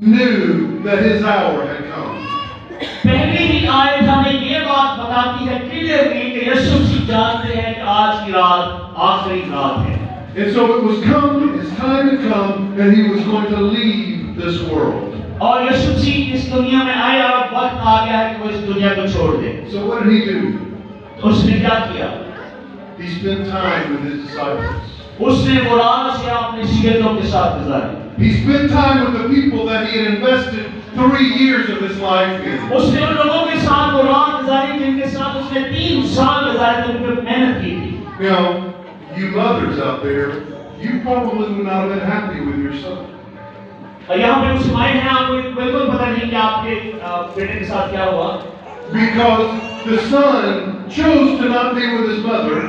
knew that his hour had come. पहली ही आयत हमें ये बात बताती है क्लियरली कि यीशु मसीह जानते हैं कि आज की रात आखिरी रात है। And so it was come, his time had come, and he was going to leave this world. और यीशु मसीह इस दुनिया में आए और वक्त आ गया है कि वो इस दुनिया को छोड़ दे। So what did he do? तो उसने क्या किया? He spent time with his disciples. उसने वो रात या अपने शिष्यों के साथ गुजारी। He spent time with the people that he had invested 3 years of his life in. उसने उन लोगों के साथ वो रात गुजारी जिनके साथ उसने 3 साल गुजारे थे, उन पर मेहनत की थी। Now, you mothers out there, you probably would not have been happy with your son. और यहाँ पे कुछ माइंड है, आपको बिल्कुल पता नहीं कि आपके बेटे के साथ क्या हुआ। Because the son chose to not be with his mother.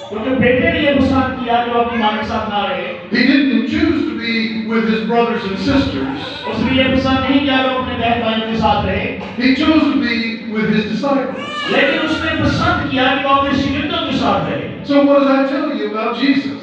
क्योंकि बेटे ने ये पसंद किया कि वो अपनी माँ के साथ ना रहे। He didn't choose to be with his brothers and sisters. उसने ये पसंद नहीं किया कि वो अपने बहन भाइयों के साथ रहे। He chose to be with his disciples. लेकिन उसने पसंद किया कि वो अपने शिष्यों के साथ रहे। So what does that tell you about Jesus?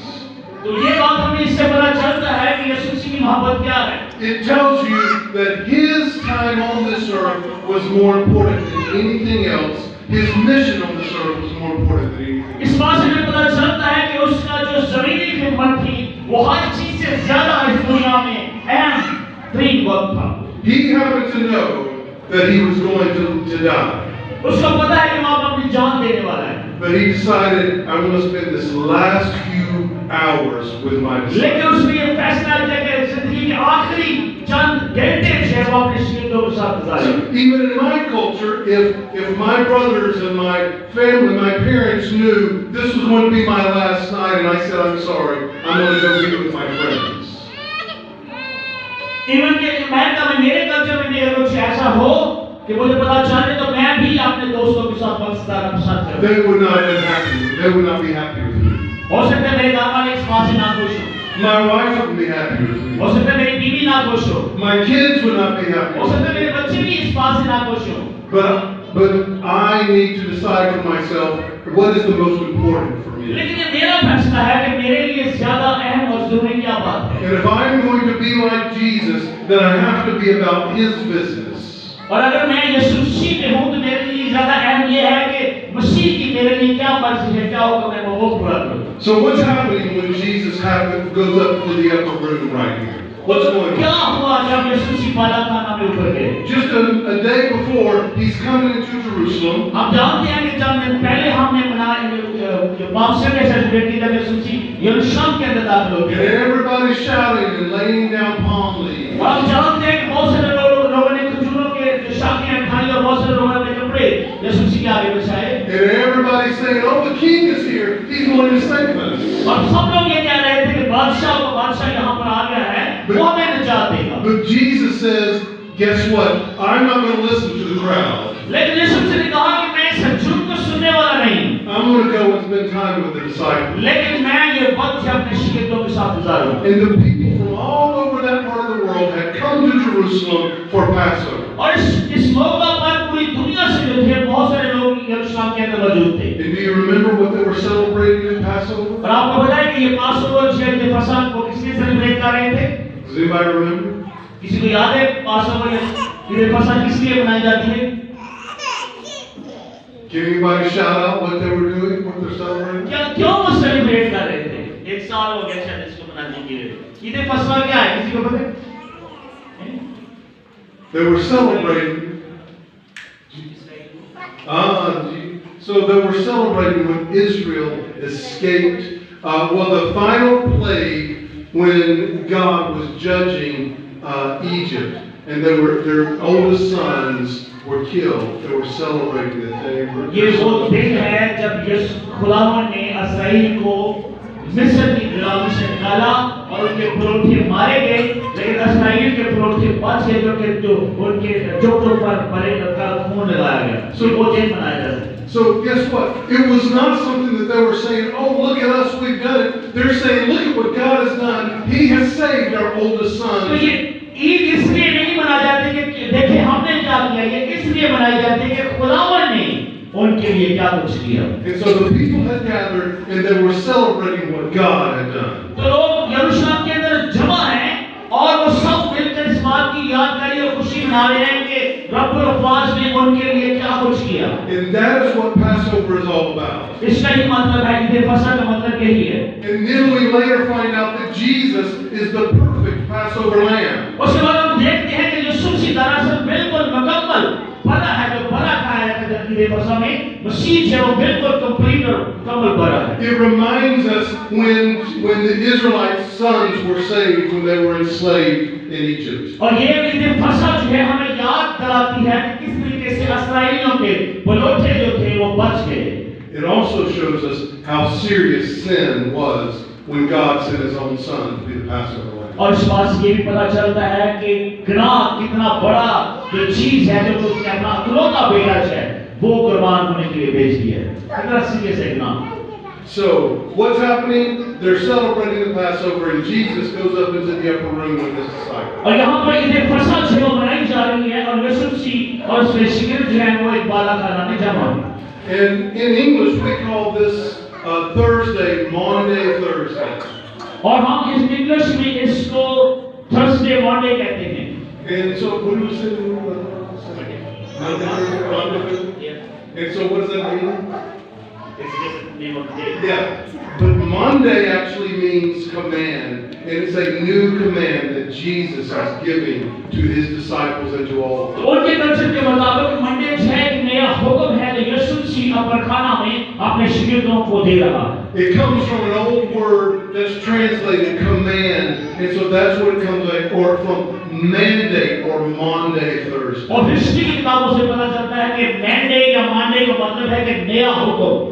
तो ये बात हमें इससे पता चलता है कि यीशु मसीह की मोहब्बत क्या है। It tells you that his time on this earth was more important than anything else. His mission on this earth was more important than anything else. इस बात से हमें पता चलता है कि उसका जो ज़मीनी खिदमत थी, वो हर चीज़ से ज़्यादा इस दुनिया में अहम तरीन वक्त था। He happened to know that he was going to die. उसको पता है कि वहाँ पर अपनी जान देने वाला है। But he decided, I want to spend this last few hours with my disciples. लेकिन उसने ये फैसला किया कि ज़िंदगी के आखिरी चंद घंटे जो वो अपने शिष्यों के साथ गुजारे। Even in my culture, if my brothers and my family, my parents knew this was going to be my last night, and I said, I'm sorry, I'm going to go be with my friends. Even कि मेरे culture में अगर कुछ ऐसा हो कि मुझे पता चले तो मैं भी अपने दोस्तों के साथ वक्त बिताना पसंद करूँ। They would not be happy. They would not be happy with me. हो सकता है मेरे घर वाले इस बात से ना खुश हो। My wife wouldn't be happy with me. हो सकता है मेरी बीवी ना खुश हो। My kids would not be happy. हो सकता है मेरे बच्चे भी इस बात से ना खुश हो। But I need to decide for myself what is the most important for me. लेकिन ये मेरा फैसला है कि मेरे लिए ज़्यादा अहम और ज़रूरी क्या बात है। And if I'm going to be like Jesus, then I have to be about His business. और अगर मैं यीशु मसीह में हूँ तो मेरे लिए ज़्यादा अहम ये है कि मसीह की मेरे लिए क्या मर्जी है, क्या होगा मैं वो पूरा करूँ। So what's happening when Jesus goes up to the upper room right here? What's going on? क्या हुआ जब यीशु मसीह बाला खाना में ऊपर गए? Just a day before, he's coming into Jerusalem. आप जानते हैं कि जब दिन पहले हमने मनाया पाँव के सेलिब्रेट किया यीशु मसीह यरूशलेम के अंदर दाखिल हो गए। And everybody's shouting and laying down palm leaves. और आप जानते हैं कि बहुत सारे लोगों ने खजूरों के शाखियाँ उठाई और बहुत सारे लोगों ने अपने कपड़े यीशु मसीह के आगे बिछाए। And everybody's saying, "Oh, the king is here. He's going to save us." और सब लोग ये कह रहे थे कि बादशाह यहाँ पर आ गया है, वो हमें निजात देगा। But Jesus says, "Guess what? I'm not going to listen to the crowd. लेकिन यीशु मसीह ने कहा कि मैं इस झूठ को सुनने वाला नहीं। I'm going to go and spend time with the disciples." लेकिन मैं ये वक्त अपने शिष्यों के साथ गुजारूंगा। And the people from all over that part of the world had come to Jerusalem for Passover. और इस मौका पर पूरी दुनिया से जो थे बहुत सारे लोग यरूशलेम के अंदर मौजूद थे। And do you remember what they were celebrating in Passover? और आपको पता है कि ये पासओवर जो पसंद को किसने सेलिब्रेट कर रहे थे? Does anybody remember? किसी को याद है पासओवर ये पसंद किस लिए बनाई जाती है? Can anybody shout out what they were doing, what they're celebrating? क्या क्यों वो सेलिब्रेट कर रहे थे? एक साल हो गया शायद इसको बनाने के लिए। ये पसंद क्या है? किसी को पता है? They were celebrating. So they were celebrating when Israel escaped. The final plague when God was judging Egypt, and their oldest sons were killed. They were celebrating that they were. ये वो दिन है जब खुदावन ने इस्राएल को मिस्र की गुलामी से निकाला और उनके पुरोहित मारे गए, लेकिन इस्राएल के पुरोहित बच गए जो उनके जोड़ों पर बड़े का खून लगाया गया। So वो दिन मनाया जाता है। So guess what? It was not something that they were saying, "Oh, look at us, we've done it." They're saying, "Look at what God has done. He has saved our oldest son." तो ये ईद इसलिए नहीं मनाई जाती कि देखिए हमने क्या किया, ये इसलिए मनाई जाती है कि खुदावन ने उनके लिए क्या कुछ किया। And so the people had gathered and they were celebrating what God had done. तो लोग यरूशलेम के अंदर जमा हैं और वो सब मिलकर इस बात की याद किनारे हैं कि रब्बुल अफ़वाज ने उनके लिए क्या कुछ किया। And that is what Passover is all about. इसका ही मतलब है ईद फसह का मतलब यही है। And then we later find out that Jesus is the perfect Passover lamb. उसके बाद हम देखते हैं कि यीशु मसीह दरअसल बिल्कुल मुकम्मल बड़ा है, जो बड़ा खाया जाता है ईद फसह में, मसीह है वो बिल्कुल कंप्लीट और मुकम्मल बड़ा है। It reminds us when the Israelite sons were saved when they were enslaved in Egypt. और ये ईद फसह जो है हमें याद दिलाती है कि किस तरीके से इस्राएलियों के बलोचे जो थे वो बच गए। It also shows us how serious sin was when God sent His own Son to be the Passover lamb. और इस बात से ये भी पता चलता है कि गुनाह कितना बड़ा जो चीज है जो उसने अपना इकलौता बेटा है वो कुर्बान होने के लिए भेज दिया है। कितना सीरियस है गुनाह। So what's happening? They're celebrating the Passover, and Jesus goes up into the upper room with His disciples. और यहाँ पर ईद फसह जो है मनाई जा रही है और यीशु मसीह और उसके शिगिर्द जो हैं वो एक बाला खाना में जमा हैं। And in English we call this Thursday, Maundy Thursday. और हम इस इंग्लिश में इसको थर्सडे मॉन्डे कहते हैं। And so what do we say? And so what does that mean? It's just the name of the day. Yeah, but Monday actually means command, and it's a new command that Jesus is giving to His disciples and to all. उनके culture के मुताबिक Monday है एक नया हुक्म है जो यीशु मसीह अपर खाना में अपने शिगिर्दों को दे रहा है। It comes from an old word that's translated command, and so that's what it comes like, or from mandate or Maundy Thursday. और हिस्ट्री की किताबों से पता चलता है कि मंडे या मांडे का मतलब है कि नया हुक्म।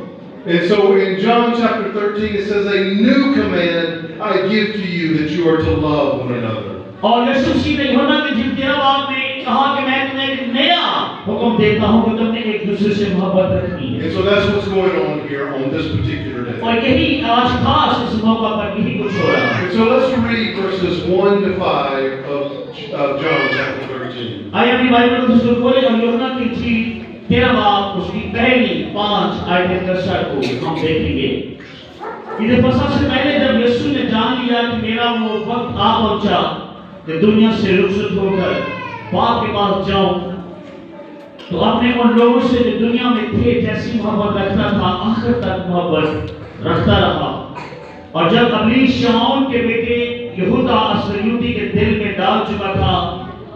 And so in John chapter 13 it says, a new command I give to you, that you are to love one another. और यीशु मसीह ने यूहन्ना के 13 बाब में कहा कि मैं तुम्हें एक नया हुक्म देता हूं कि तुमने एक दूसरे से मोहब्बत रखनी है। And so that's what's going on here on this particular day. और यही आज खास इस मौका पर यही कुछ हो रहा है। And so let's read verses 1 to 5 of John chapter 13. आइए अपनी बाइबल को शुरू करें और यूहन्ना की 13 बाब उसकी पहली 5 आयतें को हम देखेंगे। ईद फसह से पहले जब यीशु ने जान लिया कि मेरा वो वक्त आ पहुंचा कि दुनिया से रुखसत होकर बाप के पास जाऊं, तो अपने उन लोगों से जो दुनिया में थे जैसी मोहब्बत रखता था आखिर तक मोहब्बत रखता रहा। और जब अबलीस शमौन के बेटे यहूदा अस्करियोती के दिल में डाल चुका था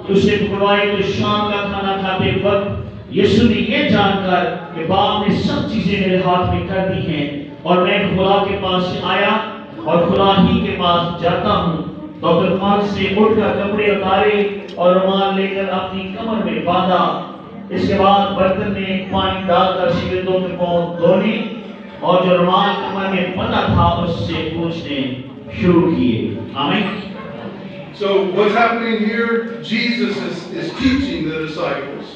तो उसे पकड़वाए, तो शाम का खाना खाते वक्त यीशु ने ये जानकर कि बाप ने सब चीजें मेरे हाथ में कर दी हैं और मैं खुदा के पास से आया और खुदा ही के पास जाता हूँ, तो रुमाल से उठकर कपड़े उतारे और रुमाल लेकर अपनी कमर में बांधा। इसके बाद बर्तन में पानी डालकर शिगिर्दों के पांव धोने और जो रुमाल कमर में बंधा था उससे पूछने शुरू किए। आमीन। So what's happening here? Jesus is teaching the disciples.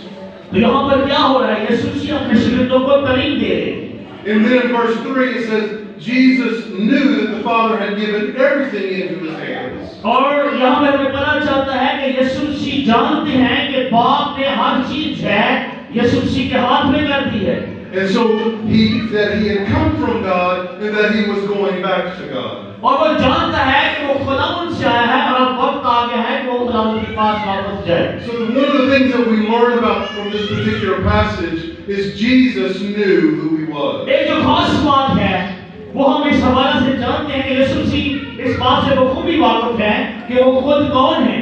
तो यहाँ पर क्या हो रहा है? यीशु मसीह अपने शिगिर्दों को तालीम दे रहे हैं। And then in verse 3 it says Jesus knew that the Father had given everything into His hands. और यहाँ पर हमें पता चलता है कि यीशु मसीह जानते हैं कि बाप ने हर चीज है यीशु मसीह के हाथ में कर दी है। And so that he had come from God and that he was going back to God. और वो जानता है कि वो खुदावंद से आया है और अब वक्त आ गया है कि वो खुदावंद के पास वापस जाए। So one of the things that we learn about from this particular passage is Jesus knew who He was. एक जो खास बात है वो हम इस हवाले से जानते हैं कि यीशु मसीह इस बात से बखूबी वाकिफ है कि वो खुद कौन है।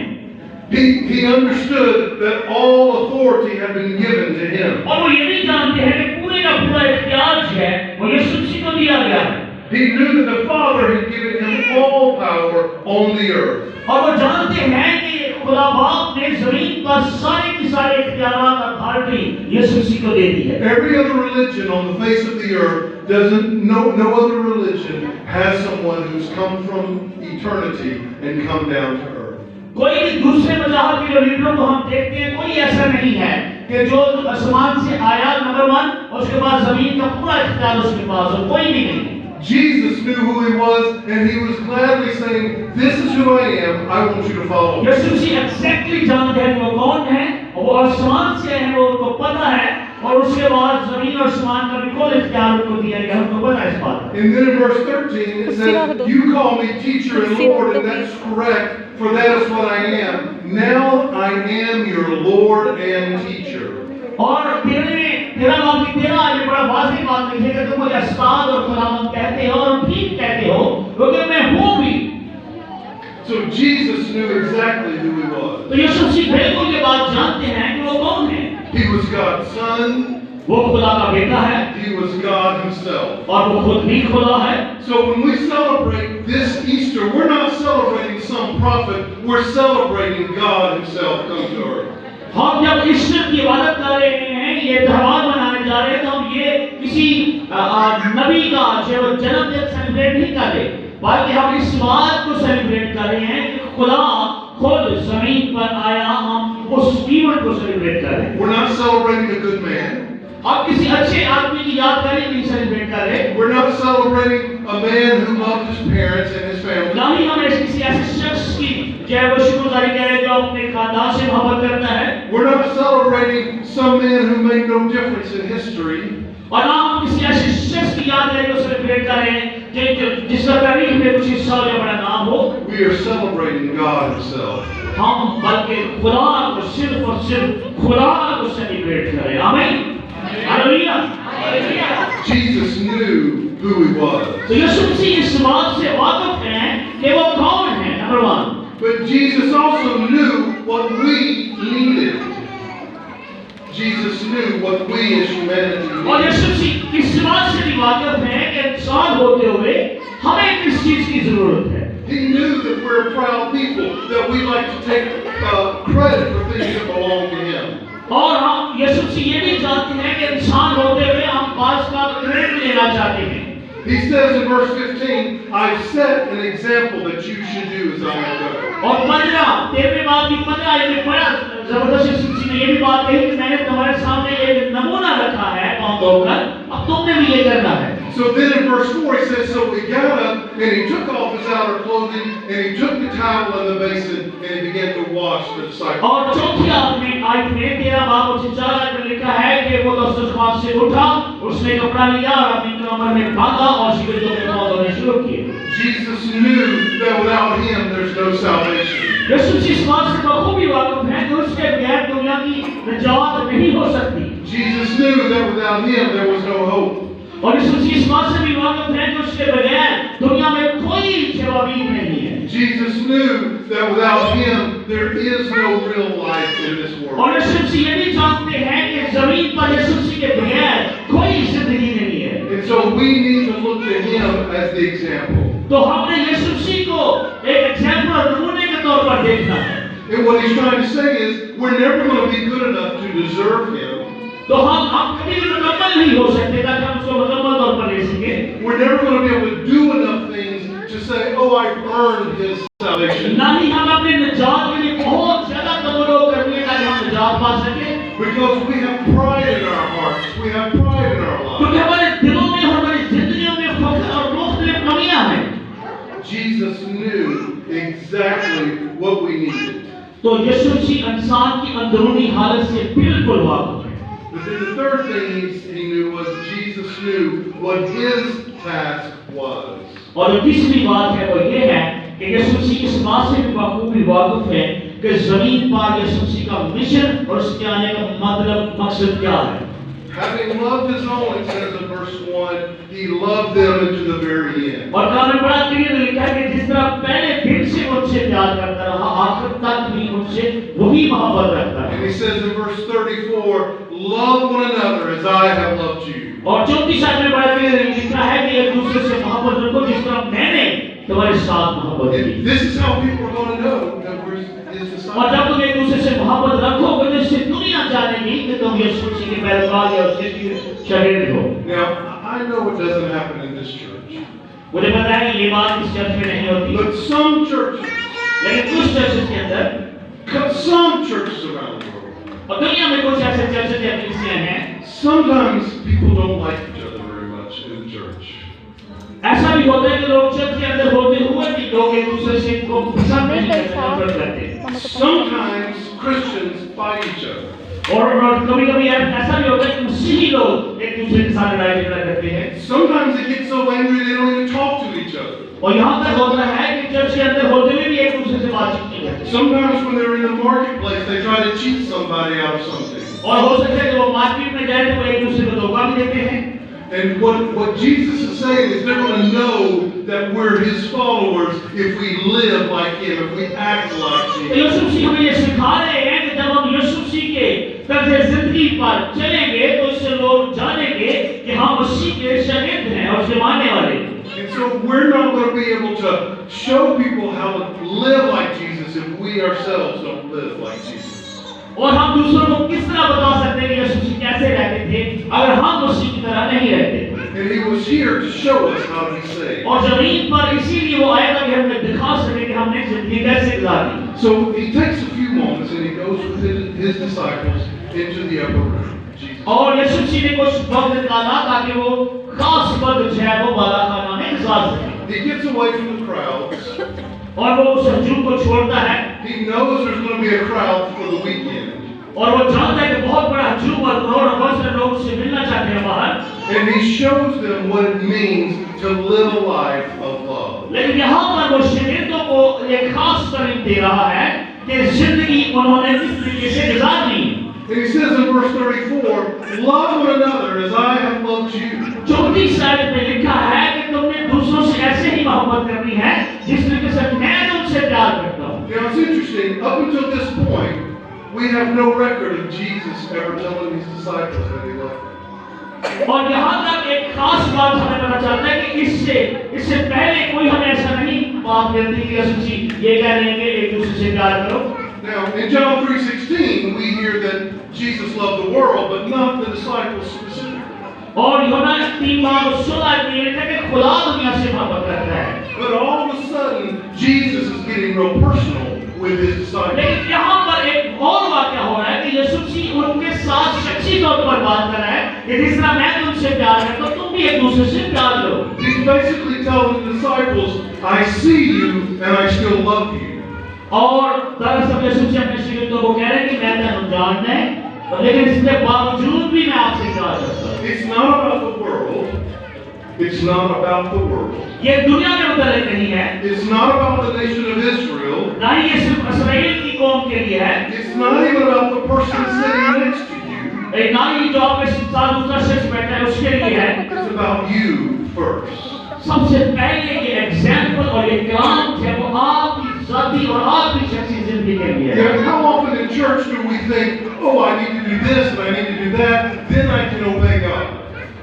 He understood that all authority had been given to Him. और वो ये भी जानते हैं कि पूरे का पूरा इख्तियार है वो यीशु मसीह को दिया गया है। He knew that the Father had given Him all power on the earth. और वो जानते हैं कि खुदा बाप ने जमीन पर सारे के सारे इख्तियारात अथॉरिटी यीशु मसीह को दे दी है। Every other religion on the face of the earth no other religion has someone who's come from eternity and come down to earth. कोई भी दूसरे मज़हब के लीडरों को हम देखते हैं, कोई ऐसा नहीं है कि जो आसमान से आया नंबर 1 और उसके बाद जमीन का पूरा इख्तियार उसके पास हो, कोई भी नहीं। Jesus knew who He was, and He was gladly saying, "This is who I am. I want you to follow me." Yeshu Masih exactly जानते हैं वो कौन है, वो आसमान से है, वो उनको पता है, और उसके बाद जमीन और आसमान का बिल्कुल इख्तियार उनको दिया गया, हमको पता है इस बात का। And then in verse 13 it says, "You call me teacher and Lord, and that's correct, for that is what I am. now I am your Lord and teacher. और तेरा बाप तेरा आगे बड़ा वाज़ेह बात लिखी है कि तुम मुझे उस्ताद और खुदावंद कहते हो और ठीक कहते हो क्योंकि मैं हूँ भी। So Jesus knew exactly who he was. तो यीशु मसीह बिल्कुल ये बात जानते हैं कि वो कौन है। He was God's son. वो खुदा का बेटा है। He was God himself. और वो खुद भी खुदा है। So when we celebrate this Easter, we're not celebrating some prophet, we're celebrating God himself come to earth. हम जब ईस्टर की इबादत कर रहे हैं, ये त्योहार मनाने जा रहे हैं, तो हम ये किसी नबी का जो जन्मदिन सेलिब्रेट नहीं कर रहे, बल्कि हम इस बात को सेलिब्रेट कर रहे हैं कि खुदा खुद जमीन पर आया। हम उस इवेंट को सेलिब्रेट कर रहे हैं। We're not celebrating a good man. आप किसी अच्छे आदमी की यादगारी नहीं सेलिब्रेट कर रहे। We're not celebrating a man who loved his parents and his family. ना ही हम किसी ऐसे शख्स की जय वो शुक्रगुजारी कर रहे हैं जो अपने खानदान से मोहब्बत करता है। We're not celebrating some man who made no difference in history. और ना हम किसी ऐसे शख्स की यादगारी को सेलिब्रेट कर रहे हैं जिसका तारीख में कुछ हिस्सा या बड़ा नाम हो। We are celebrating God himself. हम बल्कि खुदा को सिर्फ और सिर्फ खुदा को सेलिब्रेट कर रहे हैं। आमीन। Hallelujah. Jesus knew who he was. तो यीशु मसीह इस बात से वाकिफ हैं कि वो कौन है, number 1। But Jesus also knew what we needed. Jesus knew what we as humanity needed. और यीशु मसीह इस बात से भी वाकिफ हैं कि इंसान होते हुए हमें किस चीज की जरूरत है। He knew that we're a proud people, that we like to take credit for things that belong to him. और हम यीशु मसीह ये भी जानते हैं कि इंसान होते हुए हम बात का क्रेडिट लेना चाहते हैं। He says in verse 15, I've set an example that you should do as I go. और 13वें बात की 15 में बड़ा जबरदस्त यीशु ने ये भी बात कही कि मैंने तुम्हारे सामने एक नमूना रखा है पांव धोकर, अब तुमने भी ये करना है। So then in verse 4 he says, so he got up and he took off his outer clothing and he took the towel and the basin and he began to wash the disciples. और चौथी आयत में 13 बाब 4 में लिखा है कि वो दस्तरखान से उठा, उसने कपड़ा लिया और अपनी कमर में बांधा और शिकंजों में पांव धोने शुरू किए। Jesus knew that without him there's no salvation. यीशु इस बात से बखूबी वाकिफ है कि उसके बगैर दुनिया की निजात नहीं हो सकती। Jesus knew that without him there was no hope. और इस बात से भी वाकिफ है कि उसके बगैर दुनिया में कोई जवाबीद नहीं है। Jesus knew that without him there is no real life in this world. और यीशु ये भी जानते हैं कि जमीन पर यीशु के बगैर कोई जिंदगी नहीं है। And so we need to look to him as the example. तो हमने यीशु को एक एग्जांपल नमूने के तौर पर देखना है। And what he's trying to say is we're never going to be good enough to deserve him. तो हम कभी भी मुकम्मल नहीं हो सकते ताकि हम उसको मुकम्मल तौर पर ले सकें। We're never going to be able to do enough things to say, oh, I've earned his salvation. ना ही हम अपने निजात के लिए बहुत ज्यादा कमरो करने ताकि हम निजात पा सकें। Because we have pride in our hearts, we have pride in our lives. क्योंकि हमारे दिलों में हमारी जिंदगियों में फख्र और मुख्तलिफ कमियां हैं। Jesus knew exactly what we needed. तो यीशु मसीह इंसान की अंदरूनी हालत से बिल्कुल वाकिफ है। But then the third thing he knew was Jesus knew what his task was. और जो तीसरी बात है वो ये है कि यीशु मसीह इस बात से भी बखूबी वाकिफ है कि जमीन पर यीशु मसीह का मिशन और उसके आने का मतलब मकसद क्या है। Having loved his own, it says in verse 1, he loved them into the very end. और कानून बड़ा क्लियर लिखा है कि जिस तरह पहले दिन से उनसे प्यार करता रहा, आखिर तक भी उनसे वही मोहब्बत रखता है। And he says in verse 34, love one another as I have loved you. और 34 आयत में बड़ा क्लियर लिखा है कि एक दूसरे से मोहब्बत रखो जिस तरह मैंने तुम्हारे साथ मोहब्बत की। This is how people are going to know that we're his disciples. और जब तुम एक दूसरे से मोहब्बत रखोगे तो इससे दुनिया जानेगी कि तुम यीशु मसीह के पैरोकार या उसके शागिर्द हो। Now, I know it doesn't happen in this church. मुझे पता है कि ये बात इस चर्च में नहीं होती। But some churches, लेकिन कुछ चर्चेस के अंदर, some churches around the world, और दुनिया में कुछ ऐसे चर्चेस या कलीसियां हैं, sometimes people don't like each other very much in church. ऐसा भी होता है कि लोग चर्च के अंदर होते हुए भी लोग एक दूसरे से को पसंद नहीं करते, नफरत करते हैं। Sometimes Christians fight each other. और कभी-कभी ऐसा भी होता है कि मसीही लोग एक दूसरे के साथ लड़ाई झगड़ा करते हैं। Sometimes they get so angry they don't even talk to each other. और यहाँ तक होता है कि चर्च के अंदर होते हुए भी एक दूसरे से बातचीत नहीं करते। Sometimes when they're in the marketplace, they try to cheat somebody out of something. और हो सकता है कि वो मार्केट में जाए तो वो एक दूसरे को धोखा भी देते हैं। And what Jesus is saying is they're going to know that we're His followers if we live like Him, if we act like Jesus. यीशु मसीह हमें ये सिखा रहे हैं कि जब हम यीशु मसीह के तर्ज़े ज़िंदगी पर चलेंगे तो इससे लोग जानेंगे कि हम मसीह के शागिर्द हैं और उसके मानने वाले हैं। And so we're not going to be able to show people how to live like Jesus if we ourselves don't live like Jesus. और हम दूसरों को किस तरह बता सकते हैं कि यीशु मसीह कैसे रहते थे अगर हम मसीह की तरह नहीं रहते। And He was here to show us how to be saved. और ज़मीन पर इसीलिए वो आया ताकि हमें दिखा सके कि हमने ज़िंदगी कैसे गुजारी। So He takes a few moments and He goes with His disciples into the upper room. और यीशु मसीह ने कुछ वक्त निकाला ताकि वो खास वक्त जो है वो बाला खाना में गुजार सके। He gets away from the crowds. और वो उस हजूम को छोड़ता है। He knows there's going to be a crowd for the weekend. और वो जानता है कि बहुत बड़ा हजूम और करोड़ों बहुत सारे लोग उससे मिलना चाहते हैं बाहर। And He shows them what it means to live a life of love. लेकिन यहाँ पर वो शागिर्दों को एक खास तालीम दे रहा है कि जिंदगी उन्होंने किस तरीके से गुजारनी। And He says in verse 34, love one another as I have loved you. 34 आयत में लिखा है कि तुमने दूसरों से ऐसे ही मोहब्बत करनी है जिस तरीके से मैं तुमसे प्यार करता हूँ। Now it's interesting, up until this point, we have no record of Jesus ever telling His disciples that He loved them. और यहाँ तक एक खास बात हमें पता चलता है कि इससे पहले कोई हमें ऐसा नहीं बात करती कि यीशु मसीह ये कह रहे हैं कि एक दूसरे से प्यार करो। Now in John 3:16 we hear that Jesus loved the world but not the disciples specifically. और यूहन्ना 3:16 में लिखा है कि खुदा दुनिया से मोहब्बत करता है। But all of a sudden Jesus is getting real personal with His disciples. लेकिन यहाँ पर एक और वाक़या हो रहा है कि यीशु मसीह उनके साथ शख्सी तौर पर बात कर रहा है कि जिस तरह मैं तुमसे प्यार करता हूँ तुम भी एक दूसरे से प्यार करो। He's basically telling the disciples, I see you and I still love you. और दरअसल यीशु मसीह अपने शिष्यों को कह रहे हैं कि मैं तुम्हें जानता है लेकिन इसके बावजूद भी मैं आपसे प्यार करता हूँ। It's not about the world. It's not about the world. ये दुनिया के मुताबिक नहीं है। It's not about the nation of Israel. ना ही ये सिर्फ इस्राएल की कौम के लिए है। It's not even about the person sitting next to you. ना ही जो आपके साथ दूसरा शख्स बैठा है उसके लिए है। It's about you first. सबसे पहले ये एग्जाम्पल और ये काम है वो आपकी ज़ाती और आपकी शख्सी जिंदगी के लिए है। Yeah, how often in church do we think, oh, I need to do this and I need to do that, then I can obey God.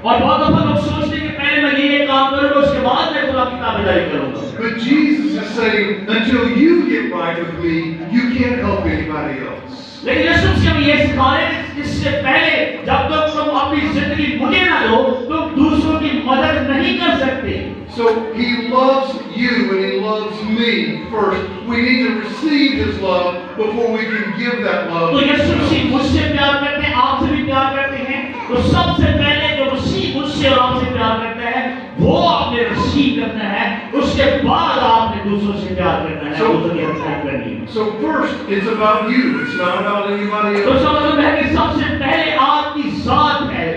और बहुत दफा लोग सोचते हैं कि पहले मैं ये काम करूंगा उसके बाद मैं खुदा की ताबेदारी करूंगा। But Jesus is saying, until you get right with me, you can't help anybody else. लेकिन यीशु मसीह हमें ये सिखा रहे हैं कि इससे पहले जब तक तुम अपनी जिंदगी मुझे ना दो तुम दूसरों की मदद नहीं कर सकते। So He loves you and He loves me first. We need to receive His love before we can give that love. तो यीशु मसीह मुझसे प्यार करते हैं, आपसे भी प्यार करते हैं। तो सबसे पहले जो मसीह मुझसे और आपसे प्यार करता है वो आपने रिसीव करना है, उसके बाद आपने दूसरों से प्यार करना है, दूसरों की हेल्प करनी है। So first it's about you. It's not about anybody तो else. समझ में है कि सबसे पहले आपकी ज़ात है।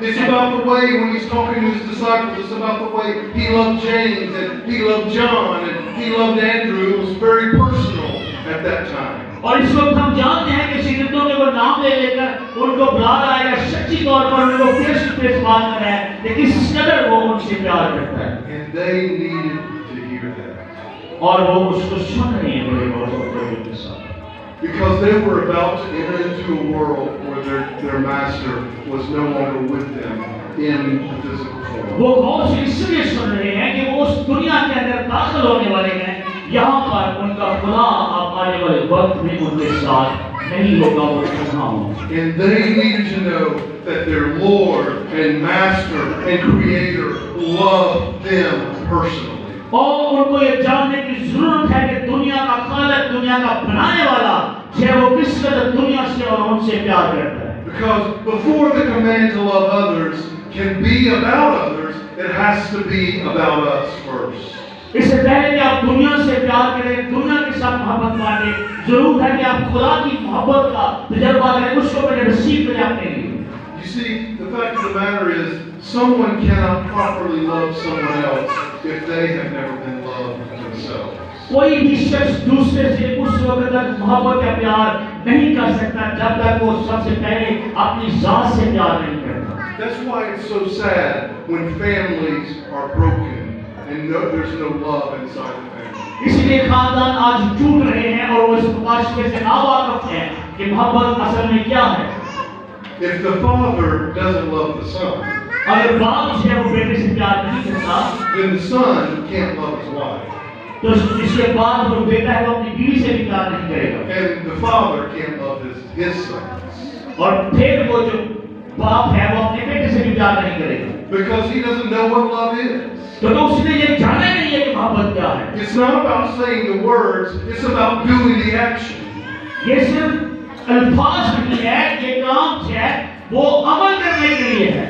It's about the way when He's talking to His disciples. It's about the way He loved James and He loved John and He loved Andrew. It was very personal at that time. और इस वक्त हम जानते हैं कि शिगिर्दों के वो नाम ले लेकर उनको बुला रहा है, सच्ची तौर पर उनको फेस टू फेस बात कर रहा है कि किस कदर वो उनसे प्यार करता है। And they needed to hear that. और वो उसको सुन रहे हैं बड़े गौर के साथ। Because they were about to enter into a world where their master was no longer with them in the physical form. वो गौर से इसलिए सुन रहे हैं कि वो उस दुनिया के अंदर दाखिल होने वाले हैं। यहाँ पर उनका खुदा आने वाले वक्त में उनके साथ नहीं होगा, वो कहाँ होगा। And they needed to know that their Lord and Master and Creator loved them personally. और उनको ये जानने की जरूरत है कि दुनिया का खालिक, दुनिया का बनाने वाला जो वो किस कदर दुनिया से और उनसे प्यार करता है। Because before the command to love others can be about others, it has to be about us first. इससे पहले कि आप दुनिया से प्यार करें, दुनिया के साथ मोहब्बत माने, जरूर है कि आप खुदा की मोहब्बत का तजुर्बा करें, उसको पहले रिसीव करें अपने लिए। You see, the fact of the matter is, someone cannot properly love someone else if they have never been loved themselves. कोई भी शख्स दूसरे से उस वक्त तक मोहब्बत या प्यार नहीं कर सकता जब तक वो सबसे पहले अपनी जात से प्यार नहीं करता। That's why it's so sad when families are broken and there's no love inside the family. इसलिए खानदान आज टूट रहे हैं और वो इस मुकाशफे से नावाकिफ हैं कि मोहब्बत असल में क्या है। If the father doesn't love the son, अगर बाप जो है वो बेटे से प्यार नहीं करता, then the son can't love his wife. तो इसके बाद वो बेटा है वो अपनी बीवी से भी प्यार नहीं करेगा। And the father can't love his sons. और फिर वो जो बाप है वो अपने बेटे से भी प्यार नहीं करेगा। Because he doesn't know what love is. तो उसने ये जाना नहीं है कि मोहब्बत क्या है। It's not about saying the words, it's about doing the action. ये सिर्फ अल्फाज नहीं है, ये काम है वो अमल करने के लिए है।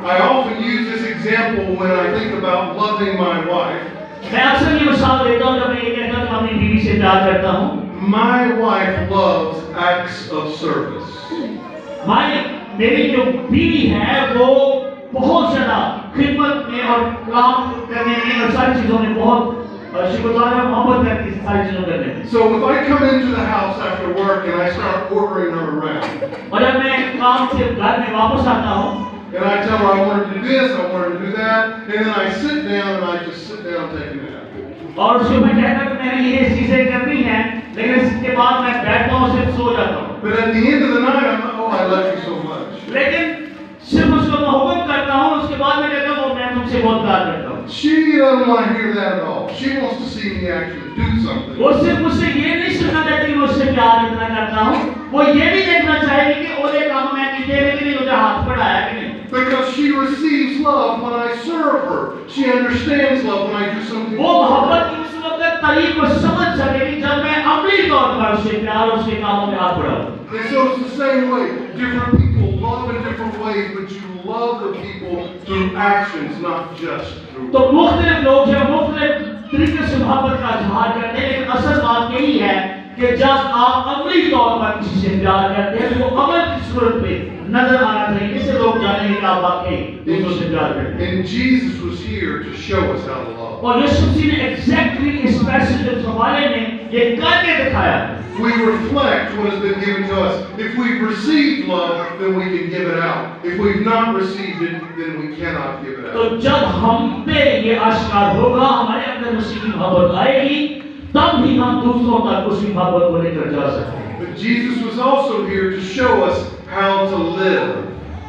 I often use this example when I think about loving my wife. मैं अक्सर ये मिसाल देता हूँ जब मैं ये कहता हूँ कि अपनी बीवी से प्यार करता हूँ। My wife loves acts of service. मेरी जो बीवी है वो बहुत ज़्यादा खिदमत में और काम करने में और सारी चीज़ों में बहुत शुक्रगुज़ार है, मोहब्बत करती है सारी चीज़ों करने में। So if I come into the house after work and I start ordering her around, और जब मैं काम से घर में वापस आता हूँ, and I tell her I want her to do this, I want her to do that, and then I sit down and I just sit down and take a nap. और उसको मैं कहता कि मैंने ये चीज़ें करनी हैं, लेकिन इसके बाद मैं बैठता हूँ सिर्फ सो जाता हूँ। But at the end of the night, I'm like, oh, I love you so much. लेकिन सिर्फ उसको मैं हुक्म करता हूँ, उसके बाद मैं कहता हूँ मैं तुमसे बहुत प्यार करता हूँ। She doesn't want to hear that at all. She wants to see me actually do something. वो सिर्फ मुझसे ये नहीं सुनना चाहती कि मैं उससे प्यार इतना करता हूँ, वो ये भी देखना चाहेगी कि ओले काम मैं कीजिए कि नहीं, मुझे हाथ बढ़ाया कि नहीं। Because she receives love when I serve her. She understands love when I do something. वो मोहब्बत की उस वक्त तारीफ को समझ सकेगी जब मैं अमली तौर पर उससे प्यार और उसके कामों में हाथ बढ़ाऊँ। And so it's the same way. Different people love in different ways, but you love the people through actions, not just through. तो मुख्तलिफ लोग जो मुख्तलिफ तरीके से मोहब्बत का इजहार करते हैं, लेकिन असल बात यही है कि जब आप अमली तौर पर किसी से प्यार करते हैं तो वो अमल की सूरत में नजर आना चाहिए, इससे लोग जानेंगे कि आप वाकई दूसरों से प्यार करते हैं। And Jesus was here to show us how to love. और यीशु मसीह ने एग्जैक्टली इस पैसेज के हवाले में ये करके दिखाया। We reflect what has been given to us. If we've received love, then we can give it out. If we've not received it, then we cannot give it out. तो जब हम पे ये आश्कार होगा, हमारे अंदर मसीह की मोहब्बत आएगी, तब ही हम दूसरों तक उस मोहब्बत को लेकर जा सकते हैं। But Jesus was also here to show us how to live.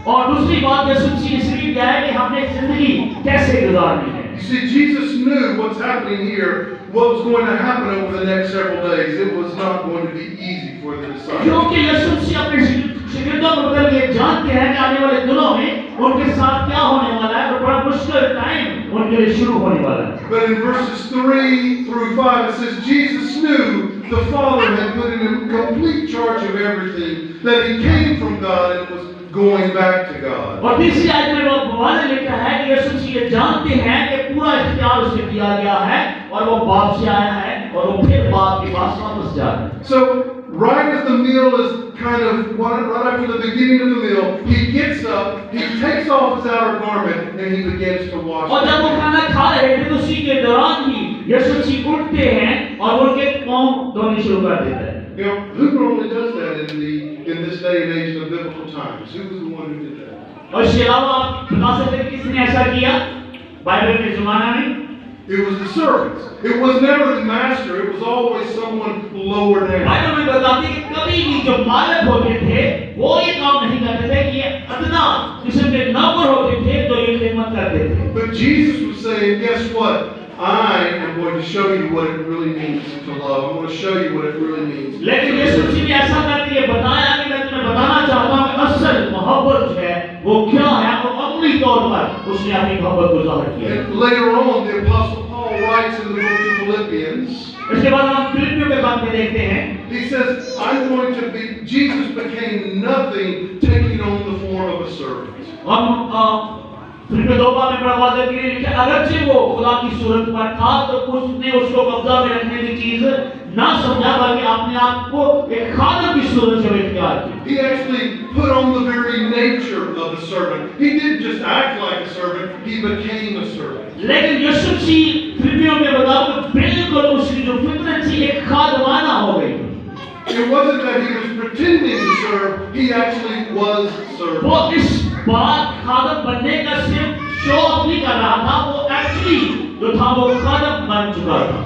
और दूसरी बात यीशु मसीह ने इसलिए किया है कि हमने जिंदगी कैसे गुजारनी है। You see, Jesus knew what's happening here, what was going to happen over the next several days. It was not going to be easy for the disciples. क्योंकि यीशु मसीह अपने शिगिर्दों को बदल ये जानते हैं कि आने वाले दिनों में उनके साथ क्या होने वाला है, और बड़ा मुश्किल टाइम उनके लिए शुरू होने वाला है। But in verses 3 through 5 it says Jesus knew the Father had put him in complete charge of everything, that he came from God and was going back to God. और तीसरी आयत में वो वाज़ेह लिखा है कि यीशु मसीह ये जानते हैं कि पूरा इख्तियार उसे दिया गया है और वो बाप से आया है और वो फिर बाप के पास वापस जा रहा है। So right as the meal is kind of right after the beginning of the meal, he gets up, he takes off his outer garment, and he begins to wash. और जब वो खाना खा रहे थे तो उसी के दौरान ही यीशु मसीह उठते हैं और उनके पाँव धोने शुरू कर देते हैं। You know, who normally does that in this day and age of biblical times? Who was the one who did that? और इसके अलावा आप बता सकते हैं किसने ऐसा किया बाइबल के ज़माने में? It was the servants. It was never the master. It was always someone lower down. Bible में बताती है कि कभी भी जो मालिक होते थे वो ये काम नहीं करते थे कि ये अदना किस्म के नौकर होते थे तो ये खिदमत करते थे। But Jesus was saying, guess what? I am going to show you what it really means to love. I'm going to show you what it really means. लेकिन यीशु मसीह ने ऐसा करके ये बताया कि मैं तुम्हें बताना चाहता हूँ कि असल मोहब्बत जो है वो क्या है और अमली तौर पर उसने अपनी मोहब्बत को ज़ाहिर किया। And later on, the Apostle Paul writes in the book of Philippians. इसके बाद हम फिलिपियों के बात में देखते हैं। He says, I'm going to be. Jesus became nothing, taking on the form of a servant. हम फिलिपियों 2 में बड़ा वाज़ेह के लिए लिखा, अगरचे वो खुदा की सूरत पर था तो उसने उसको कब्जा में रखने की चीज ना समझा बल्कि अपने आप को एक खादिम की सूरत में इख्तियार की। He actually put on the very nature of a servant. He didn't just act like a servant, he became a servant. लेकिन यीशु मसीह फिलिपियों में बताओ कि बिल्कुल उसने उसकी जो फितरत थी एक खादवाना हो गई। It wasn't that he was pretending to serve, he actually was serving. वो इस बात खादम बनने का सिर्फ शो ऑफ नहीं कर रहा था, वो एक्चुअली जो था वो खादम बन चुका था।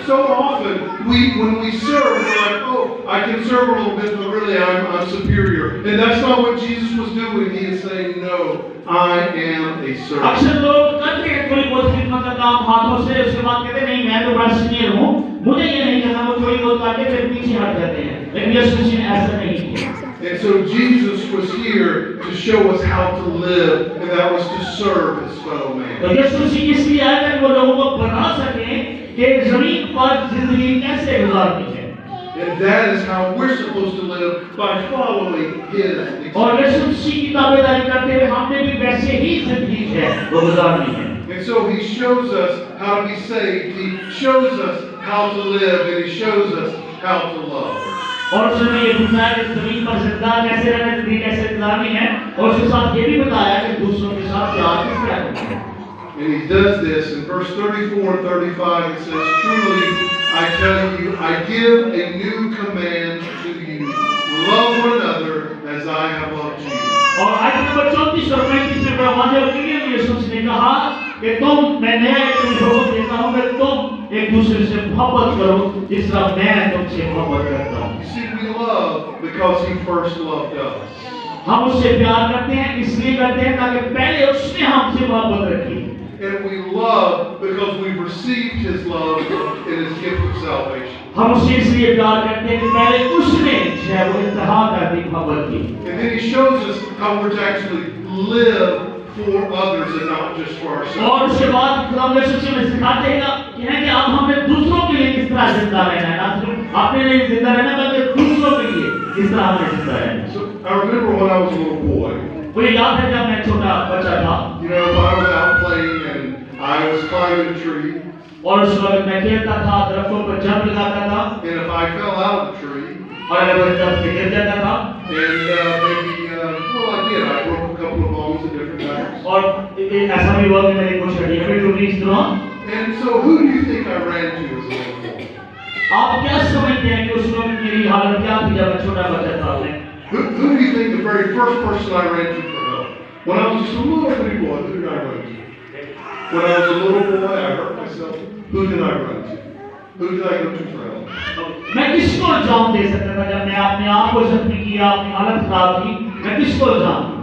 So often when we serve, we're like, oh, I can serve a little bit, but really I'm superior. And that's not what Jesus was doing. He is saying, no, I am a servant. अक्सर लोग करते हैं थोड़ी बहुत खिदमत का काम हाथों से, उसके बाद कहते नहीं मैं तो बड़ा सीनियर हूँ, मुझे ये नहीं करना, वो थोड़ी बहुत करके फिर पीछे हट जाते हैं। लेकिन यीशु मसीह ने ऐसा नहीं किया। And so Jesus was here to show us how to live, and that was to serve his fellow man. तो यीशु मसीह इसलिए आया ताकि वो लोगों को बता सके कि जमीन पर जिंदगी कैसे गुजारनी है। And that is how we're supposed to live, by following his example. और यीशु मसीह की ताबेदारी करते हुए हमने भी वैसे ही जिंदगी है वो गुजारनी है। And so he shows us how to be saved, he shows us how to live, and he shows us how to love. और उसने ये बताया कि जमीन पर जिंदा कैसे रहना, जिंदगी कैसे गुजारनी है, और उसके साथ ये भी बताया कि दूसरों के साथ प्यार किस तरह करना है। And he does this in verse 34 and 35. It says, truly, I tell you, I give a new command to you. Love one another as I have loved you. और आयत नंबर 34 और 35 में वाजे और क्लियर यीशु ने कहा कि मैं नया एक हुक्म देता हूं कि तुम एक दूसरे से मोहब्बत करो जिस तरह मैं तुमसे मोहब्बत करता हूं। You see, we love because he first loved us. हम उससे प्यार करते हैं इसलिए करते हैं ताकि पहले उसने हमसे मोहब्बत रखी। And we love because we've received his love in his gift of salvation. हम उससे इसलिए प्यार करते हैं कि पहले उसने जो है वो इंतहा कर दी मोहब्बत की। And then he shows us how we're to actually live for others and not just for ourselves. और उसके बाद खुदा यीशु में सिखाते हैं कि अब हमें दूसरों के लिए किस तरह जिंदा रहना है, ना सिर्फ अपने लिए जिंदा रहना बल्कि दूसरों के लिए किस तरह हमें जिंदा रहना है। So I remember when I was a little boy. मुझे याद है जब मैं छोटा बच्चा था। You know, if I was out playing and I was climbing a tree. और उस वक्त मैं खेलता था, दरख्तों पर जंप लगाता था। And if I fell out of the tree. और अगर मैं दरख्त से गिर जाता था। And maybe well I did. I broke a couple of bones at different times. और ऐसा भी हुआ कि मेरी कुछ हड्डियां भी टूटी इस तरह। And so who do you think I ran to as a little boy? आप क्या समझते हैं कि उस वक्त मेरी हालत क्या थी जब मैं छोटा बच्चा था? Who do you think the very first person I ran to for help? When I was just a little bitty boy, who did I run to? When I was a little boy, I hurt myself. Who did I run to? Who did I go to for help? मैं किसको इल्जाम दे सकता था जब मैं अपने आप को जख्मी किया, अपनी हालत खराब की, मैं किसको इल्जाम दूं?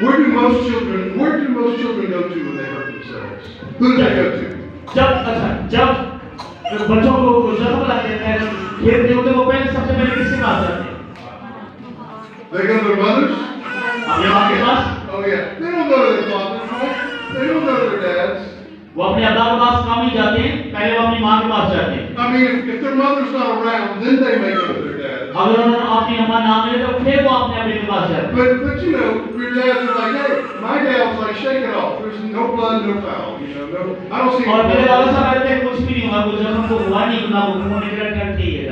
Where do most children go to when they hurt themselves? Who do they go to? जब बच्चों को जख्म लगते हैं, खेलते होते वो पहले सबसे पहले किसके पास जाते हैं? They go to their mothers? अपने माँ के पास? Oh yeah. They don't go to their fathers, right? They don't go to their dads. वो अपने अब्बा के पास कम ही जाते हैं, पहले वो अपनी माँ के पास जाते हैं। I mean, if their mother's not around, then they may go to their dads. अगर उन्होंने अपनी अम्मा ना मिले तो फिर वो अपने अब्बे के पास जाते हैं। But you know, your dads are like, hey, my dad was like, shake it off. There's no blood, no foul. You know, no. I don't see. और मेरे वाला साहब कहते हैं कुछ भी नहीं हुआ, कुछ जख्म को हुआ नहीं, ना वो मुंह निकल करके ही है।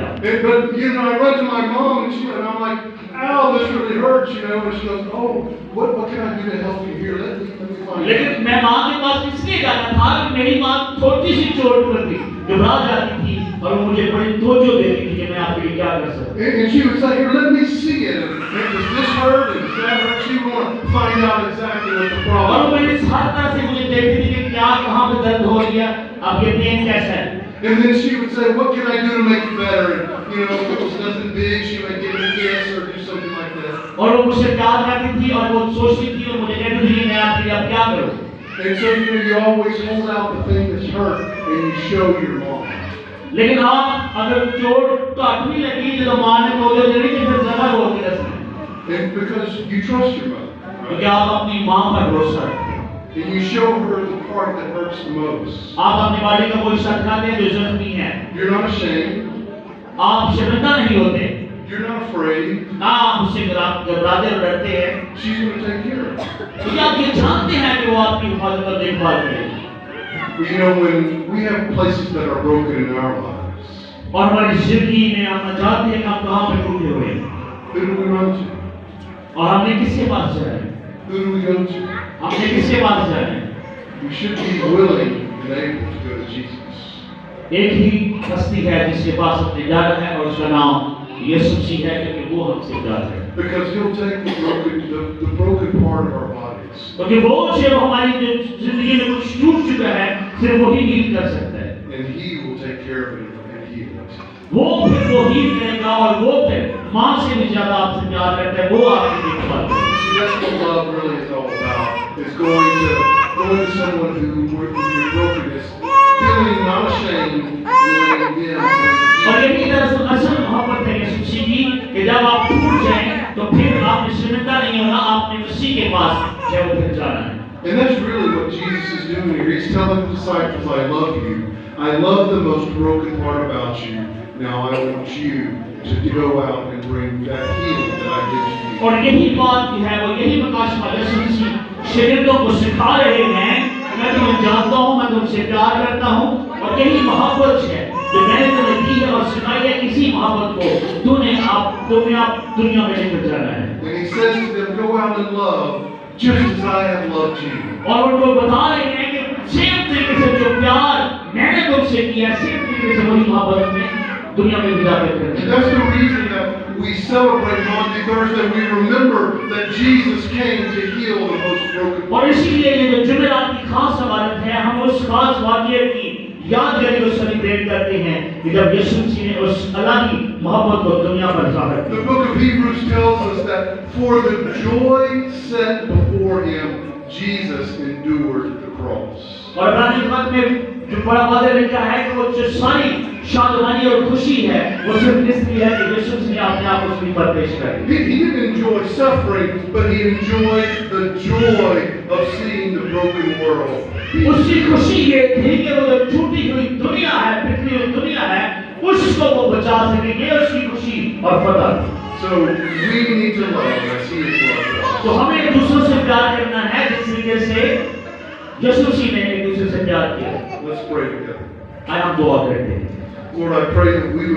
But you know, I run to my mom and I'm like, ow, this really hurts, you know. And she goes, oh, what can I do to help you here? Let me find. लेकिन मैं माँ के पास इसलिए जाता था कि मेरी माँ छोटी सी चोट पर थी, घबरा जाती थी और वो मुझे बड़ी तवज्जो देती थी कि मैं आपके लिए क्या कर सकता हूँ। And she would say, here, let me see it. And does this hurt? And does that hurt? She would want to find out exactly what the problem is. और वो मेरी हर तरह से मुझे देखती थी कि क्या कहाँ पे दर्द हो रही है, अब ये पेन कैसा है। And then she would say, what can I do to make it better? And you know, if it was nothing big, she might give me a kiss or do something like that. और वो मुझसे प्यार करती थी और वो सोचती थी और मुझे कहती थी मैं आपके लिए अब क्या करूँ। And so you always hold out the thing that's hurt and you show your mom. लेकिन हाँ अगर चोट घट भी लगी तो माँ ने बोले जल्दी से फिर ज़्यादा रो के रखना। And because you trust your mother. क्योंकि आप अपनी माँ पर भरोसा रखते हैं। And you show her the part that hurts the most. आप अपनी बॉडी का कोई शक ना दें जो जख्मी है। You're not ashamed. आप शर्मिंदा नहीं होते। You're not afraid. ना आप उससे घबराते और डरते हैं। She's going to take care of you. क्योंकि आप ये जानते हैं कि वो आपकी हिफाजत और देखभाल करेगी। You know, when we have places that are broken in our lives, और हमारी जिंदगी में हम जानते हैं कि हम कहाँ पे टूटे हुए हैं। who do we run to? और हमने किसके पास जाना है? Who do we go to? हमने किसके पास जाना है? We should be willing and able to go to Jesus. एक ही हस्ती है जिसके पास अपने जाना है और उसका नाम यीशु मसीह है, क्योंकि वो हमसे प्यार है। Because he'll take the broken part of our bodies. क्योंकि वो जो हमारी जिंदगी में कुछ टूट चुका है सिर्फ वही हील कर सकता है। And he will take care of it and heal it. वो फिर वो हील करेगा और वो फिर माँ से भी ज्यादा आपसे प्यार करता है, वो आपकी देखभाल करेगा। See, that's what love really is all about. It's going to someone who with your brokenness, feeling not ashamed, letting him. और यही दरअसल असल मोहब्बत है यीशु मसीह की कि जब आप टूट जाएं तो फिर आपने शर्मिंदा नहीं होना, आपने मसीह के पास जब फिर जाना है। And that's really what Jesus is doing here. He's telling the disciples, I love you. I love the most broken part about you. Now I want you to go out and bring that healing that I give to you. और यही बात जो है वो यही प्रकाश यीशु मसीह शरीरों को सिखा रहे हैं, मैं तुम्हें जानता हूँ, मैं तुमसे प्यार करता हूँ, और यही मोहब्बत है जो मैंने तुम्हें दी है और सिखाई है। इसी मोहब्बत को तुम्हें दुनिया में लेकर जाना है। And he says to them, go out and love just as I have loved you. और उनको बता रहे हैं कि सेम तरीके से जो प्यार मैंने तुमसे किया, सेम तरीके से वही मोहब्बत में दुनिया में विदा करते हैं। And that's the reason that we celebrate Maundy Thursday. We remember that Jesus came to heal the most broken. और इसीलिए ये जो जुमेरात की खास इबादत है, हम उस खास वाक़ये की यादगारी को सेलिब्रेट करते हैं कि जब यीशु मसीह ने उस अल्लाह की मोहब्बत को दुनिया पर ज़ाहिर किया। The book of Hebrews tells us that for the joy set before him, Jesus endured the cross. और इब्रानी खत में जो बड़ा वाज़ेह लिखा है कि वो जो सारी शादमानी और खुशी है वो सिर्फ इसलिए है कि यीशु मसीह ने अपने आप को उस पर पेश कर दिया। He didn't enjoy suffering, but he enjoyed the joy of seeing the broken world. उसकी खुशी ये थी कि वो जो टूटी हुई दुनिया है, बिखरी हुई दुनिया है, उसको वो बचा सके, ये उसकी खुशी और फतह। So we need to love as he is loved us. तो हमें एक दूसरे से प्यार करना है जिस तरीके से यीशु मसीह ने एक दूसरे से प्यार किया। Let's pray together. आइए हम दुआ करते हैं। Lord, I pray that we would